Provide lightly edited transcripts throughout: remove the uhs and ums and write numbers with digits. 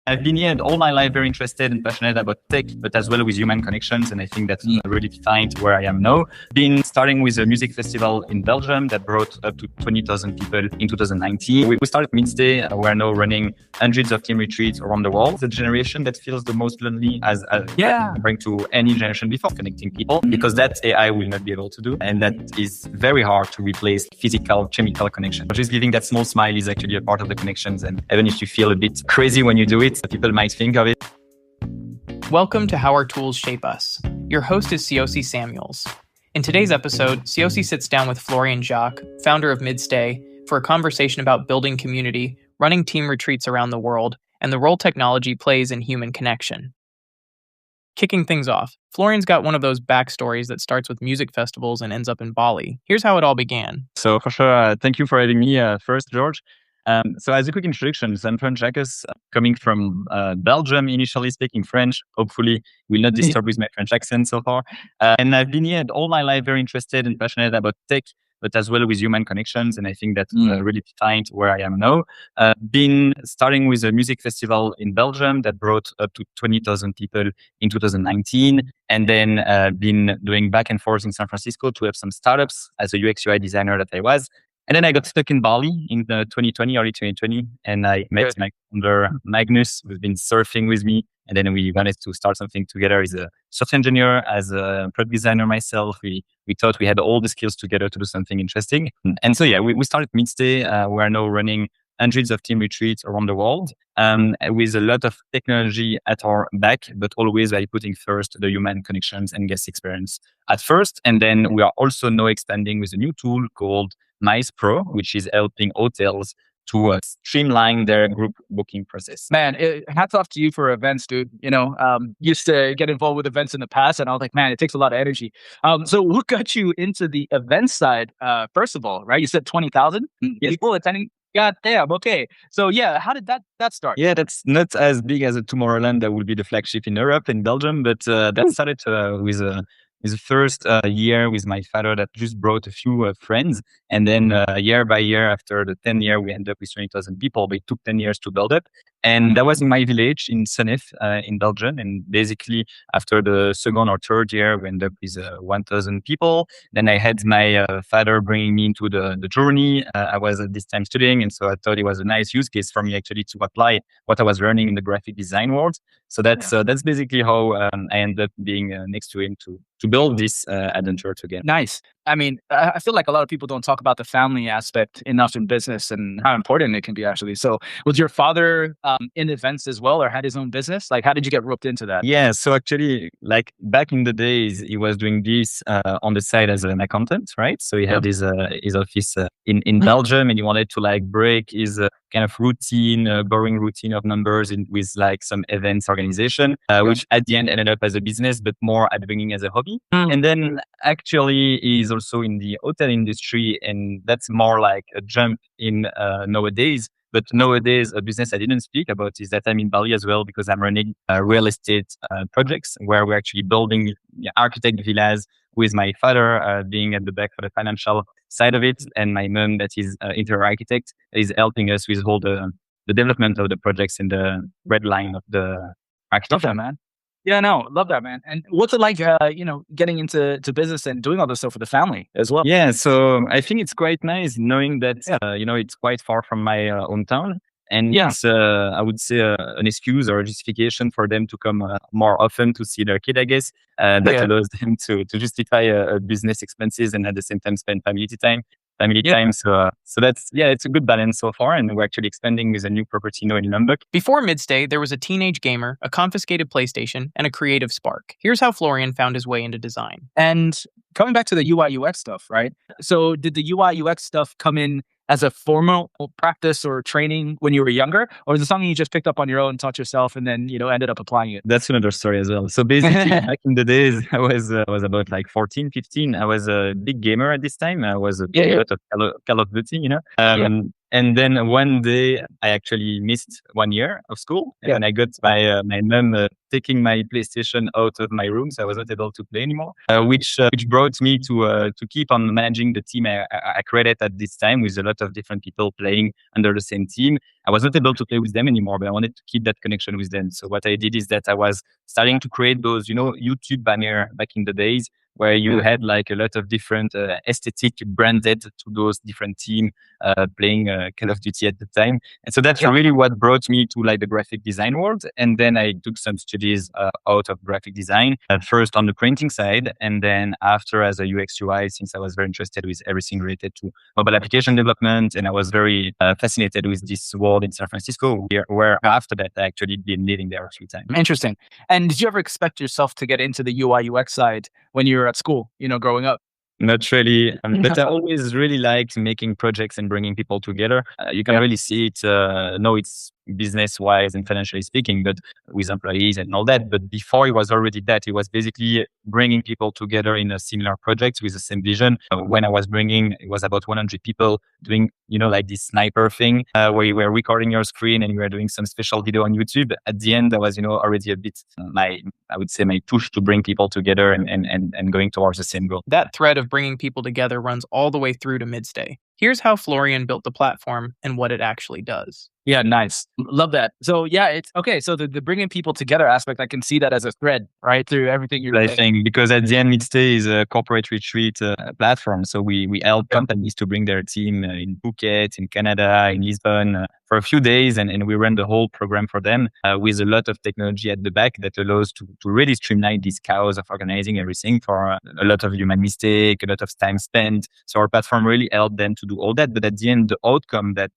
I've been here all my life very interested and passionate about tech, but as well with human connections. And I think that's really defined where I am now. Been starting with a music festival in Belgium that brought up to 20,000 people in 2019. We started Midstay. We're now running hundreds of team retreats around the world. The generation that feels the most lonely as comparing to any generation before, connecting people, because that AI will not be able to do. And that is very hard to replace physical, chemical connection. Just giving that small smile is actually a part of the connections. And even if you feel a bit crazy when you do it, people might think of it. Welcome to How Our Tools Shape Us. Your host is Siosi Samuels. In today's episode, Siosi sits down with Florian Jacques, founder of Midstay, for a conversation about building community, running team retreats around the world, and the role technology plays in human connection. Kicking things off, Florian's got one of those backstories that starts with music festivals and ends up in Bali. Here's how it all began. So for sure, thank you for having me first, George. So as a quick introduction, I'm Florian Jacques, coming from Belgium, initially speaking French. Hopefully will not disturb with my French accent so far. And I've been here all my life very interested and passionate about tech, but as well with human connections. And I think that's really defined where I am now. Been starting with a music festival in Belgium that brought up to 20,000 people in 2019. And then been doing back and forth in San Francisco to have some startups as a UX UI designer that I was. And then I got stuck in Bali in 2020, early 2020. And I met my founder, Magnus, who's been surfing with me. And then we wanted to start something together. He's a software engineer, as a product designer myself. We thought we had all the skills together to do something interesting. And so, we started Midstay. We are now running hundreds of team retreats around the world with a lot of technology at our back, but always by putting first the human connections and guest experience at first. And then we are also now expanding with a new tool called Mice Pro, which is helping hotels to streamline their group booking process. Man, hats off to you for events, dude. Used to get involved with events in the past, and I was like, man, it takes a lot of energy. So what got you into the event side, first of all, right? You said 20,000 people attending. God damn, okay. So how did that start? Yeah, that's not as big as a Tomorrowland that will be the flagship in Europe, in Belgium, but that started with the first year with my father that just brought a few friends. And then year by year, after the 10th year, we ended up with 20,000 people. But it took 10 years to build up. And that was in my village in Senef in Belgium. And basically, after the second or third year, we ended up with 1,000 people. Then I had my father bringing me into the journey. I was at this time studying. And so I thought it was a nice use case for me actually to apply what I was learning in the graphic design world. So that's basically how I ended up being next to him to build this adventure together. Nice. I mean, I feel like a lot of people don't talk about the family aspect enough in business and how important it can be, actually. So was your father in events as well, or had his own business? Like, how did you get roped into that? Yeah, so actually, like back in the days, he was doing this on the side as an accountant, right? So he had his office in Belgium, and he wanted to break his kind of routine, boring routine of numbers with some events organization, which at the end ended up as a business, but more at the beginning as a hobby. And then actually he's also in the hotel industry, and that's more like a jump in nowadays. But nowadays, a business I didn't speak about is that I'm in Bali as well, because I'm running real estate projects where we're actually building architect villas with my father being at the back for the financial side of it, and my mom that is interior architect is helping us with all the development of the projects in the red line of the architecture. Love that, man. Yeah, no, love that, man. And what's it like, getting into business and doing all this stuff for the family as well? Yeah, so I think it's quite nice knowing that, it's quite far from my hometown. And it's, I would say, an excuse or a justification for them to come more often to see their kid, I guess, that allows them to justify business expenses and at the same time spend family time. So that's, it's a good balance so far. And we're actually expanding with a new property now in Lombok. Before Midstay, there was a teenage gamer, a confiscated PlayStation, and a creative spark. Here's how Florian found his way into design. And coming back to the UI UX stuff, right? So did the UI UX stuff come in as a formal practice or training when you were younger? Or is it something you just picked up on your own, taught yourself, and then, ended up applying it? That's another story as well. So basically, back in the days, I was about 14, 15. I was a big gamer at this time. I was a lot of Call of Duty, And then one day I actually missed 1 year of school, and I got my mom taking my PlayStation out of my room, so I was not able to play anymore. Which brought me to keep on managing the team I created at this time with a lot of different people playing under the same team. I was not able to play with them anymore, but I wanted to keep that connection with them. So what I did is that I was starting to create those, YouTube banner back in the days where you had like a lot of different aesthetic branded to those different team playing Call of Duty at the time. And so that's really what brought me to like the graphic design world. And then I took some studies out of graphic design, first on the printing side, and then after as a UX UI, since I was very interested with everything related to mobile application development. And I was very fascinated with this world in San Francisco, where after that I actually been living there a few times. Interesting. And did you ever expect yourself to get into the UI UX side when you were at school, growing up? Not really, but I always really liked making projects and bringing people together. You can really see it. No, it's business-wise and financially speaking, but with employees and all that. But before it was already that. It was basically bringing people together in a similar project with the same vision. When I was bringing, it was about 100 people doing, like this sniper thing, where you were recording your screen and you were doing some special video on YouTube. At the end, that was, already a bit my push to bring people together and going towards the same goal. That thread of bringing people together runs all the way through to Midstay. Here's how Florian built the platform and what it actually does. Yeah, nice. Love that. So it's okay. So the bringing people together aspect, I can see that as a thread, right, through everything you're doing. I think because at the end, Midstay is a corporate retreat platform. So we help companies to bring their team in Phuket, in Canada, in Lisbon for a few days. And we run the whole program for them with a lot of technology at the back that allows to really streamline this chaos of organizing everything for a lot of human mistake, a lot of time spent. So our platform really helped them to do all that. But at the end, the outcome that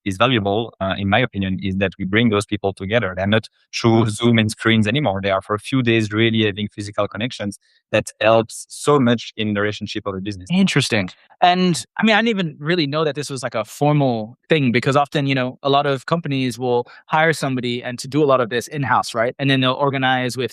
is valuable, in my opinion, is that we bring those people together. They're not through Zoom and screens anymore. They are for a few days really having physical connections that helps so much in the relationship of a business. Interesting. And I mean, I didn't even really know that this was like a formal thing, because often, a lot of companies will hire somebody and to do a lot of this in-house, right? And then they'll organize with,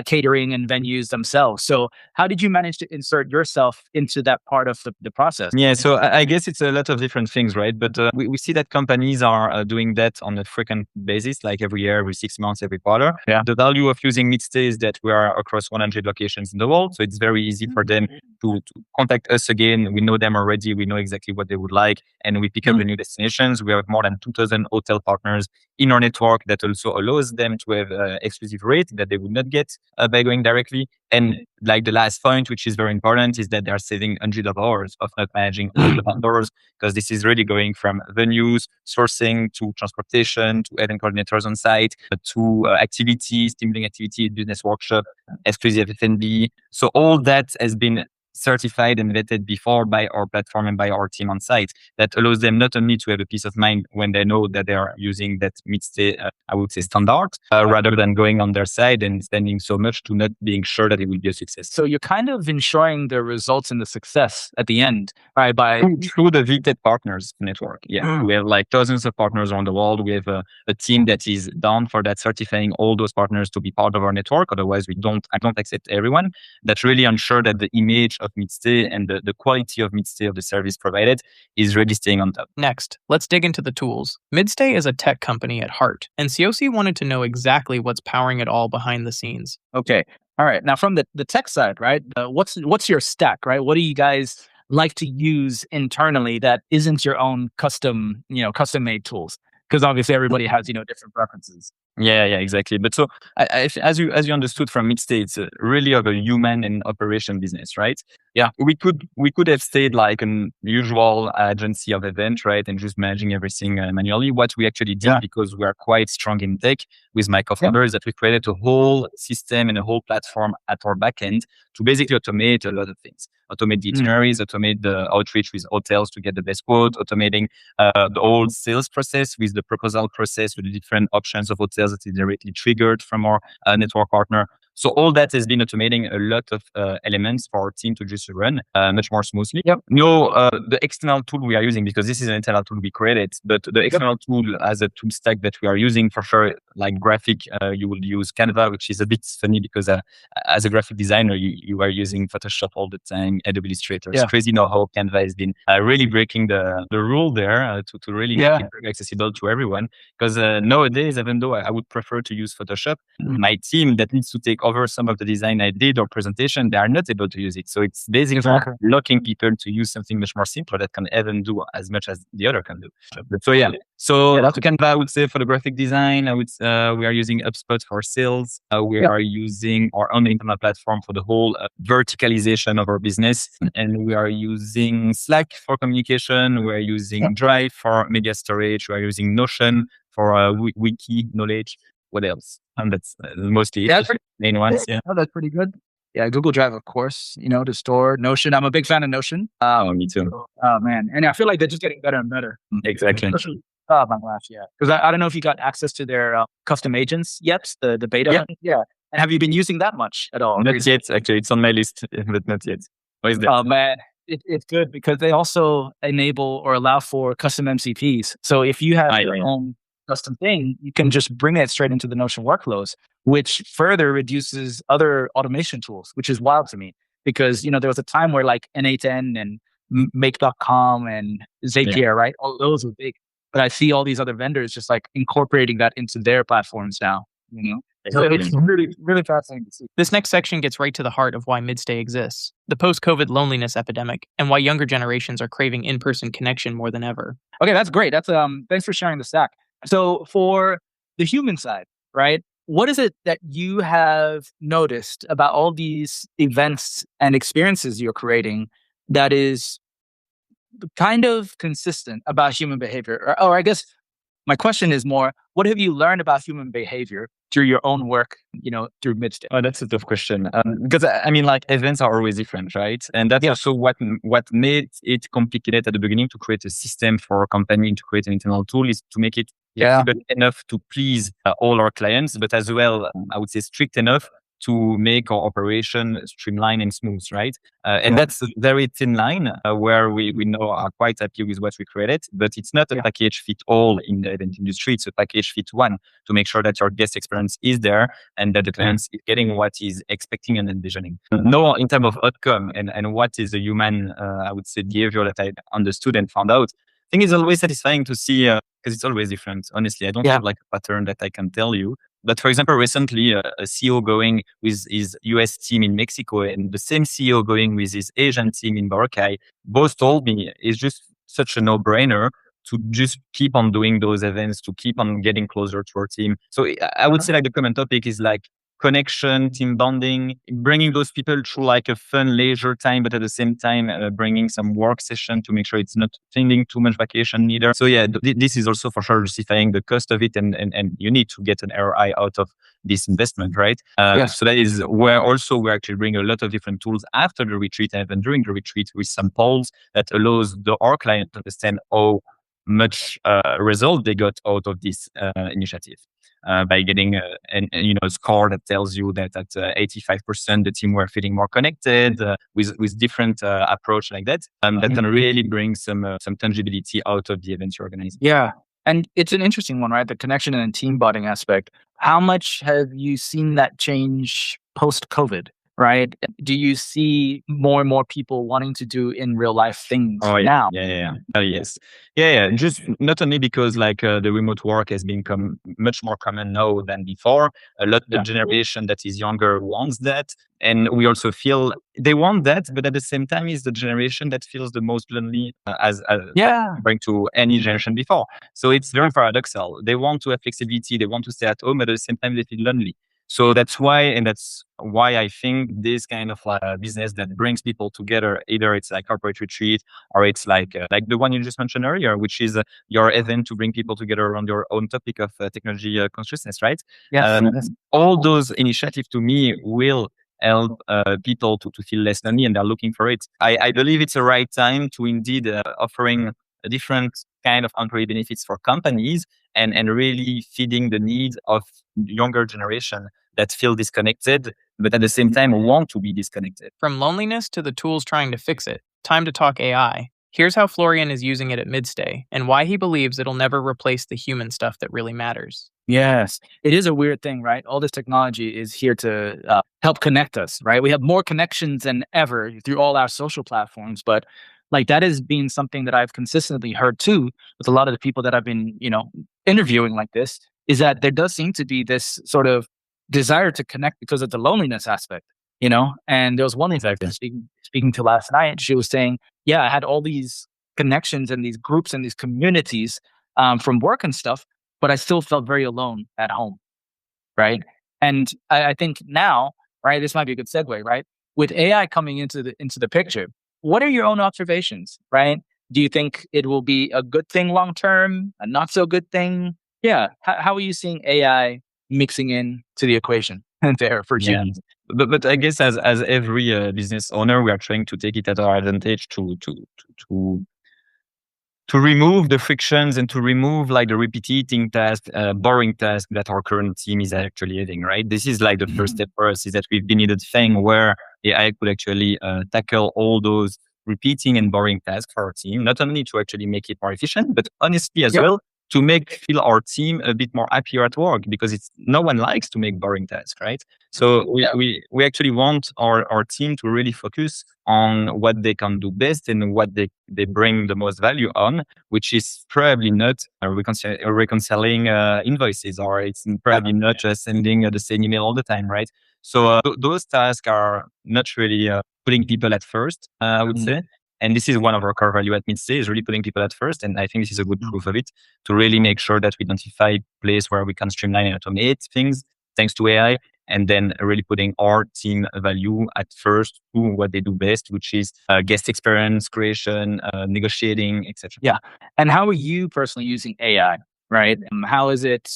catering and venues themselves. So how did you manage to insert yourself into that part of the process? Yeah, so I guess it's a lot of different things, right? But we see that companies are doing that on a frequent basis, like every year, every 6 months, every quarter. Yeah. The value of using Midstay is that we are across 100 locations in the world. So it's very easy for them to contact us again. We know them already. We know exactly what they would like. And we pick up the new destinations. We have more than 2,000 hotel partners in our network that also allows them to have exclusive rate that they would not get by going directly. And like the last point, which is very important, is that they are saving hundreds of hours of not managing all the vendors, because this is really going from venues, sourcing, to transportation, to event coordinators on site, to activities, team building activities, business workshop, exclusive F&B. So all that has been certified and vetted before by our platform and by our team on site. That allows them not only to have a peace of mind when they know that they are using that Midstay, I would say, standard, rather than going on their side and spending so much to not being sure that it will be a success. So you're kind of ensuring the results and the success at the end, right? Through the vetted partners network. Yeah, we have like thousands of partners around the world. We have a team that is down for that, certifying all those partners to be part of our network. Otherwise, I don't accept everyone. That really ensure that the image of Midstay and the quality of Midstay, of the service provided, is really staying on top. Next, let's dig into the tools. Midstay is a tech company at heart, and COC wanted to know exactly what's powering it all behind the scenes. Okay. All right. Now, from the tech side, right? What's your stack, right? What do you guys like to use internally that isn't your own custom made tools? Because obviously everybody has, different preferences. Yeah, exactly. But so as you understood from Midstay, it's really of a human and operation business, right? Yeah, we could have stayed like an usual agency of event, right, and just managing everything manually. What we actually did, because we are quite strong in tech with my co-founder, is that we created a whole system and a whole platform at our backend to basically automate a lot of things. Automate the itineraries, automate the outreach with hotels to get the best quote, automating the whole sales process with the proposal process with the different options of hotels that is directly triggered from our network partner. So all that has been automating a lot of elements for our team to just run much more smoothly. The external tool we are using, because this is an internal tool we created, but the external tool as a tool stack that we are using for sure like graphic, you will use Canva, which is a bit funny because as a graphic designer, you are using Photoshop all the time, Adobe Illustrator. It's crazy now how Canva has been really breaking the rule there to really make it very accessible to everyone. Because nowadays, even though I would prefer to use Photoshop, my team that needs to take over some of the design I did or presentation, they are not able to use it. So it's basically locking people to use something much more simpler that can even do as much as the other can do. So that's Canva, I would say, for the graphic design. We are using HubSpot for sales. We are using our own internal platform for the whole verticalization of our business. And we are using Slack for communication. We are using Drive for media storage. We are using Notion for wiki knowledge. What else? And that's mostly the main ones. Yeah. Oh, that's pretty good. Yeah, Google Drive, of course, to store. Notion, I'm a big fan of Notion. Oh, me too. Oh, man. And I feel like they're just getting better and better. Exactly. Oh, my gosh, yeah. Because I don't know if you got access to their custom agents yet, the beta. Yeah. And have you been using that much at all? Not yet, actually. It's on my list, but not yet. What is that? Oh, man. It's good because they also enable or allow for custom MCPs. So if you have your own custom thing, you can just bring it straight into the Notion workflows, which further reduces other automation tools, which is wild to me. Because, there was a time where like N8N and Make.com and Zapier, right? All those were big. But I see all these other vendors just like incorporating that into their platforms now, So it's really, really fascinating to see. This next section gets right to the heart of why Midstay exists, the post-COVID loneliness epidemic, and why younger generations are craving in-person connection more than ever. Okay, that's great. That's thanks for sharing the stack. So for the human side, right? What is it that you have noticed about all these events and experiences you're creating that is kind of consistent about human behavior? Or I guess my question is more, what have you learned about human behavior through your own work, through Midstay? Oh, that's a tough question. Because events are always different, right? And that's also what made it complicated at the beginning to create a system for a company, to create an internal tool, is to make it flexible enough to please all our clients, but as well, I would say strict enough to make our operation streamlined and smooth, right? And that's a very thin line where we know are quite happy with what we created, but it's not a package fit all in the event industry. It's a package fit one to make sure that your guest experience is there and that the client is getting what he's expecting and envisioning. No, in terms of outcome and what is the human, I would say, behavior that I understood and found out, I think it's always satisfying to see because it's always different. Honestly, I don't have like a pattern that I can tell you. But for example, recently, a CEO going with his US team in Mexico and the same CEO going with his Asian team in Boracay, both told me it's just such a no-brainer to just keep on doing those events, to keep on getting closer to our team. So I would say like the common topic is like connection, team bonding, bringing those people through like a fun leisure time, but at the same time, bringing some work session to make sure it's not spending too much vacation neither. So this is also for sure justifying the cost of it. And you need to get an ROI out of this investment, right? So that is where also we actually bring a lot of different tools after the retreat and even during the retreat with some polls that allows our client to understand how much result they got out of this initiative. By getting a score that tells you that at 85% the team were feeling more connected with different approach like that, that can really bring some tangibility out of the events you're organizing. Yeah, and it's an interesting one, right? The connection and team bonding aspect. How much have you seen that change post-COVID? Right? Do you see more and more people wanting to do in real life things now? Yes. Just not only because like the remote work has become much more common now than before. A lot of the generation that is younger wants that. And we also feel they want that, but at the same time is the generation that feels the most lonely as comparing to any generation before. So it's very paradoxal. They want to have flexibility. They want to stay at home, but at the same time they feel lonely. So that's why I think this kind of business that brings people together, either it's like corporate retreat or it's like the one you just mentioned earlier, which is your event to bring people together around your own topic of technology consciousness, right? All those initiatives to me will help people to feel less lonely, and they're looking for it. I believe it's the right time to indeed offering a different kind of employee benefits for companies and really feeding the needs of younger generation that feel disconnected, but at the same time want to be disconnected. From loneliness to the tools trying to fix it, time to talk AI. Here's how Florian is using it at Midstay and why he believes it'll never replace the human stuff that really matters. Yes, it is a weird thing, right? All this technology is here to help connect us, right? We have more connections than ever through all our social platforms, but like that has been something that I've consistently heard too with a lot of the people that I've been, interviewing like this, is that there does seem to be this sort of desire to connect because of the loneliness aspect, And there was one thing I was speaking to last night. She was saying, "Yeah, I had all these connections and these groups and these communities from work and stuff, but I still felt very alone at home." Right. And I think now, right, this might be a good segue, right? With AI coming into the picture, what are your own observations, right? Do you think it will be a good thing long term, a not so good thing? Yeah. How are you seeing AI mixing in to the equation there for you? Yeah. But I guess as every business owner, we are trying to take it at our advantage to remove the frictions and to remove like the repeating tasks, boring tasks that our current team is actually having, right? This is like the first step for us, is that we've been in a thing where AI could actually tackle all those repeating and boring tasks for our team, not only to actually make it more efficient, but honestly as well, to feel our team a bit more happier at work, because no one likes to make boring tasks, right? So we actually want our team to really focus on what they can do best and what they bring the most value on, which is probably not reconciling invoices, or it's probably not just sending the same email all the time, right? So those tasks are not really putting people at first, I would say. And this is one of our core value at Midstay, is really putting people at first. And I think this is a good proof of it, to really make sure that we identify place where we can streamline and automate things thanks to AI, and then really putting our team value at first to what they do best, which is guest experience creation, negotiating, etc. Yeah. And how are you personally using AI, right? How's it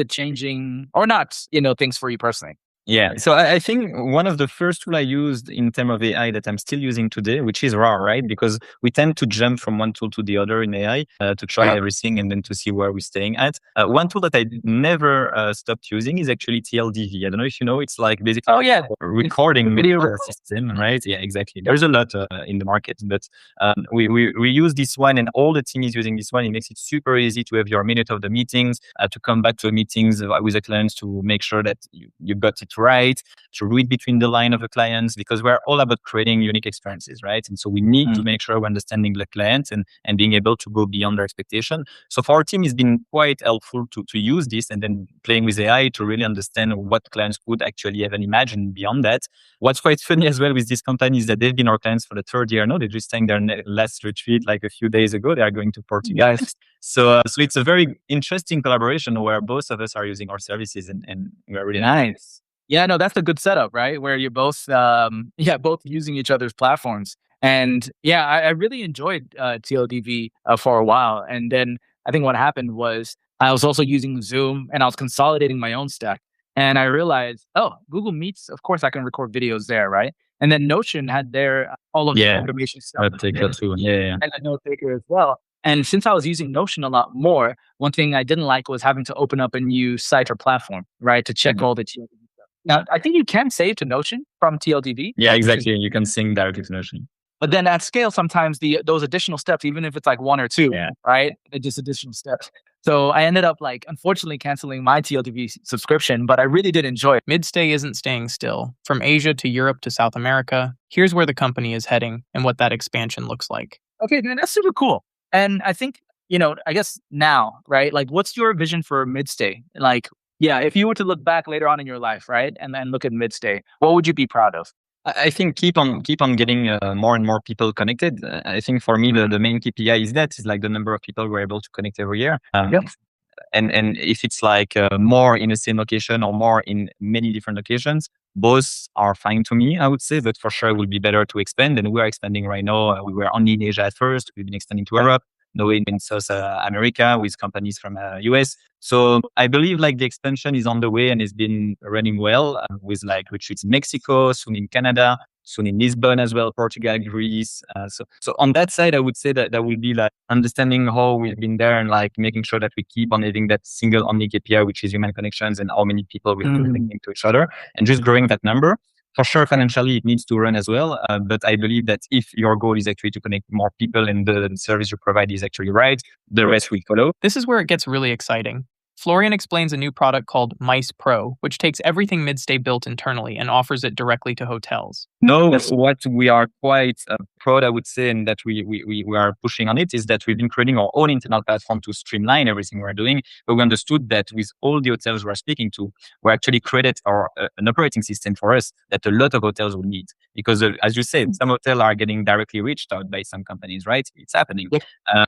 changing or not, things for you personally? Yeah. So I think one of the first tool I used in terms of AI that I'm still using today, which is RAR, right? Because we tend to jump from one tool to the other in AI to try everything and then to see where we're staying at. One tool that I never stopped using is actually TLDV. I don't know if you know, it's like basically recording video system, right? Yeah, exactly. There's a lot in the market, but we use this one, and all the team is using this one. It makes it super easy to have your minute of the meetings, to come back to meetings with the clients, to make sure that you got it right, to read between the line of the clients, because we're all about creating unique experiences, right? And so we need to make sure we're understanding the clients and being able to go beyond their expectation. So for our team, it's been quite helpful to use this and then playing with AI to really understand what clients could actually have and imagine beyond that. What's quite funny as well with this company is that they've been our clients for the third year now. They just sang their last retreat like a few days ago. They are going to Portugal. So it's a very interesting collaboration where both of us are using our services, and we're really nice. Yeah, no, that's a good setup, right? Where you're both, both using each other's platforms. And yeah, I really enjoyed TLDV for a while. And then I think what happened was I was also using Zoom, and I was consolidating my own stack. And I realized, Google Meets, of course I can record videos there, right? And then Notion had their all of the automation stuff. And a note taker as well. And since I was using Notion a lot more, one thing I didn't like was having to open up a new site or platform, right, to check all the TLDV. Now, I think you can save to Notion from TLDV. Yeah, exactly. You can sync directly to Notion. But then at scale, sometimes those additional steps, even if it's like one or two, right? They're just additional steps. So I ended up unfortunately canceling my TLDV subscription, but I really did enjoy it. Midstay isn't staying still. From Asia to Europe to South America, here's where the company is heading and what that expansion looks like. Okay, man, that's super cool. And I think, I guess now, right? Like, what's your vision for Midstay? If you were to look back later on in your life, right, and then look at Midstay, what would you be proud of? I think keep on getting more and more people connected. I think for me, the main KPI is like the number of people we're able to connect every year. And if it's like more in the same location or more in many different locations, both are fine to me, I would say. But for sure, it would be better to expand. And we are expanding right now. We were only in Asia at first. We've been extending to Europe. Now in South America with companies from US. So I believe the expansion is on the way and it's been running well with retreats in Mexico, soon in Canada, soon in Lisbon as well, Portugal, Greece. So on that side, I would say that will be understanding how we've been there and making sure that we keep on having that single only KPI, which is human connections and how many people we're connecting to each other, and just growing that number. For sure, financially, it needs to run as well. But I believe that if your goal is actually to connect more people and the service you provide is actually right, the rest will follow. This is where it gets really exciting. Florian explains a new product called Mice Pro, which takes everything Midstay built internally and offers it directly to hotels. No, what we are quite proud, I would say, and that we are pushing on it is that we've been creating our own internal platform to streamline everything we're doing. But we understood that with all the hotels we're speaking to, we actually created an operating system for us that a lot of hotels will need. Because as you said, some hotels are getting directly reached out by some companies, right? It's happening.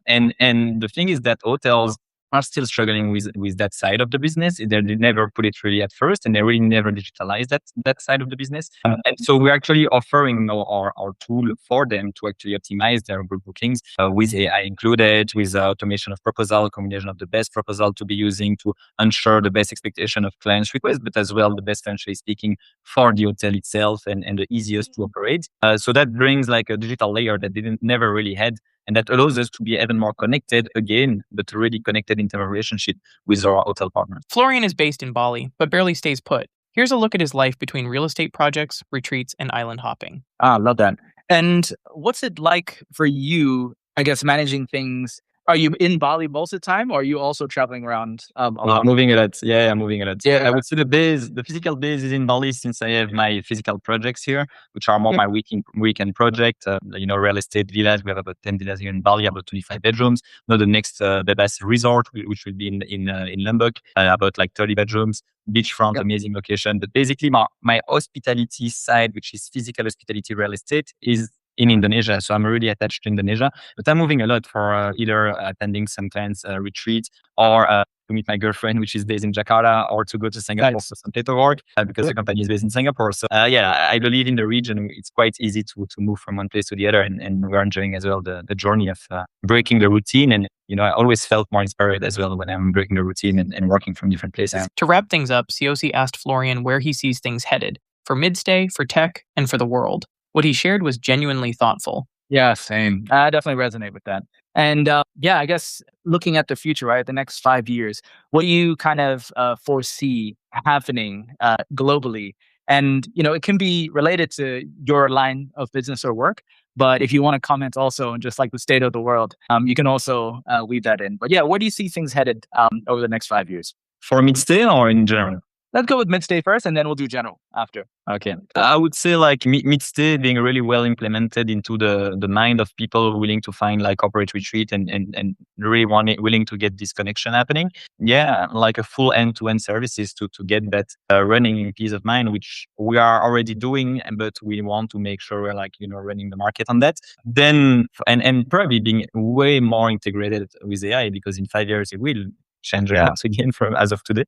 And the thing is that hotels are still struggling with that side of the business. They never put it really at first, and they really never digitalize that side of the business. And so we're actually offering our tool for them to actually optimize their group bookings with AI included, with automation of proposal, combination of the best proposal to be using to ensure the best expectation of clients' requests, but as well the best financially speaking for the hotel itself and the easiest to operate. So that brings like a digital layer that never really had. And that allows us to be even more connected again, but really connected into a relationship with our hotel partners. Florian is based in Bali, but barely stays put. Here's a look at his life between real estate projects, retreats, and island hopping. I love that. And what's it like for you, I guess, managing things? Are you in Bali most of the time, or are you also traveling around a lot? Moving a lot. Yeah, I'm moving a lot. Yeah, I would say the physical base is in Bali since I have my physical projects here, which are more my weekend project. Real estate villas. We have about 10 villas here in Bali, about 25 bedrooms. Now the next, the best resort, which will be in Lombok, about like 30 bedrooms. Beachfront, amazing location. But basically, my hospitality side, which is physical hospitality real estate, is in Indonesia. So I'm really attached to Indonesia, but I'm moving a lot for either attending some clients' retreats or to meet my girlfriend, which is based in Jakarta, or to go to Singapore for some paperwork because the company is based in Singapore. So I believe in the region. It's quite easy to move from one place to the other. And we're enjoying as well the journey of breaking the routine. And, I always felt more inspired as well when I'm breaking the routine and working from different places. To wrap things up, COC asked Florian where he sees things headed for Midstay, for tech, and for the world. What he shared was genuinely thoughtful. Yeah, same. I definitely resonate with that. And I guess looking at the future, right, the next 5 years, what do you kind of foresee happening globally? And, it can be related to your line of business or work. But if you want to comment also on just like the state of the world, you can also weave that in. But yeah, where do you see things headed over the next 5 years? For Midstay or in general? Let's go with Midstay first, and then we'll do general after. Okay. I would say like Midstay being really well implemented into the mind of people willing to find like corporate retreat and really willing to get this connection happening. Yeah, like a full end-to-end services to get that running in peace of mind, which we are already doing, but we want to make sure we're like, running the market on that. Then, and probably being way more integrated with AI, because in 5 years it will change the house again from as of today.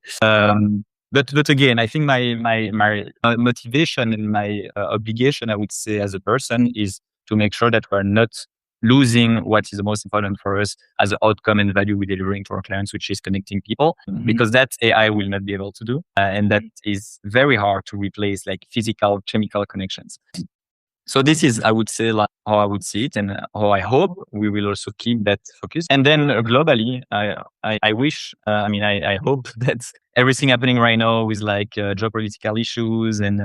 But again, I think my motivation and my obligation, I would say, as a person, is to make sure that we're not losing what is the most important for us as an outcome and value we're delivering to our clients, which is connecting people, because that AI will not be able to do, and that is very hard to replace, like physical, chemical connections. So this is, I would say, like how I would see it, and how I hope we will also keep that focus. And then globally, I wish, I hope that everything happening right now with like geopolitical issues and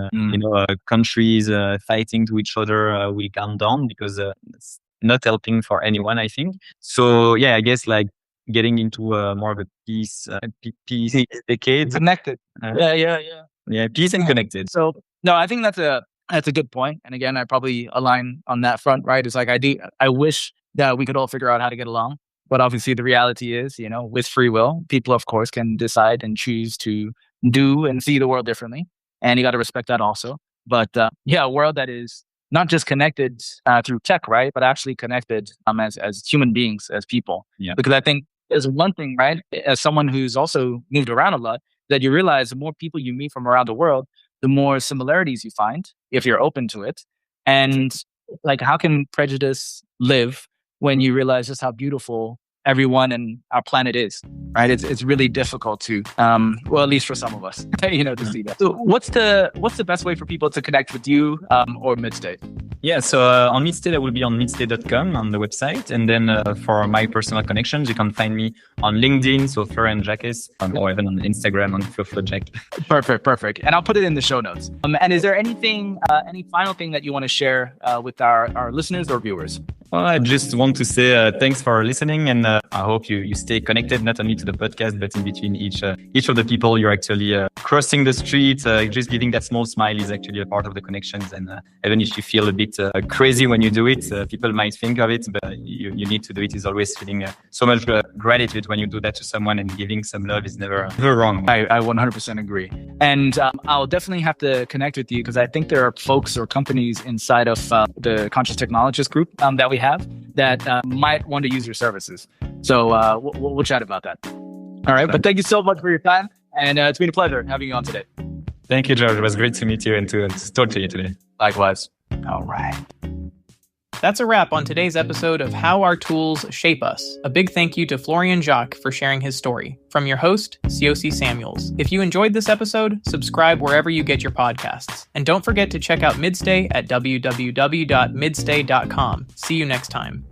countries fighting to each other will calm down, because it's not helping for anyone, I think. So yeah, I guess like getting into more of a peace decade. Connected. Peace and connected. So no, I think that's a good point. And again, I probably align on that front, right? It's like I wish that we could all figure out how to get along. But obviously the reality is, with free will, people, of course, can decide and choose to do and see the world differently. And you got to respect that also. But a world that is not just connected through tech, right? But actually connected as human beings, as people. Yeah. Because I think there's one thing, right? As someone who's also moved around a lot, that you realize the more people you meet from around the world, the more similarities you find, if you're open to it. And like, how can prejudice live when you realize just how beautiful everyone and our planet is, right? It's really difficult to, at least for some of us, to see that. So what's the best way for people to connect with you or Midstay? Yeah, so on Midstay, I will be on midstay.com on the website. And then for my personal connections, you can find me on LinkedIn, so Florian Jacques, or even on Instagram on FloFloJack. Perfect. And I'll put it in the show notes. And is there anything, any final thing that you want to share with our listeners or viewers? Well, I just want to say thanks for listening, and I hope you stay connected not only to the podcast, but in between each of the people you're actually crossing the street. Just giving that small smile is actually a part of the connections, and even if you feel a bit crazy when you do it, people might think of it, but you need to do it. Is always feeling so much gratitude when you do that to someone, and giving some love is never wrong. I 100% agree, and I'll definitely have to connect with you because I think there are folks or companies inside of the Conscious Technologist group that we have that might want to use your services. So we'll chat about that. All right. But thank you so much for your time. And it's been a pleasure having you on today. Thank you, George. It was great to meet you and to talk to you today. Likewise. All right. That's a wrap on today's episode of How Our Tools Shape Us. A big thank you to Florian Jacques for sharing his story. From your host, COC Samuels. If you enjoyed this episode, subscribe wherever you get your podcasts. And don't forget to check out Midstay at www.midstay.com. See you next time.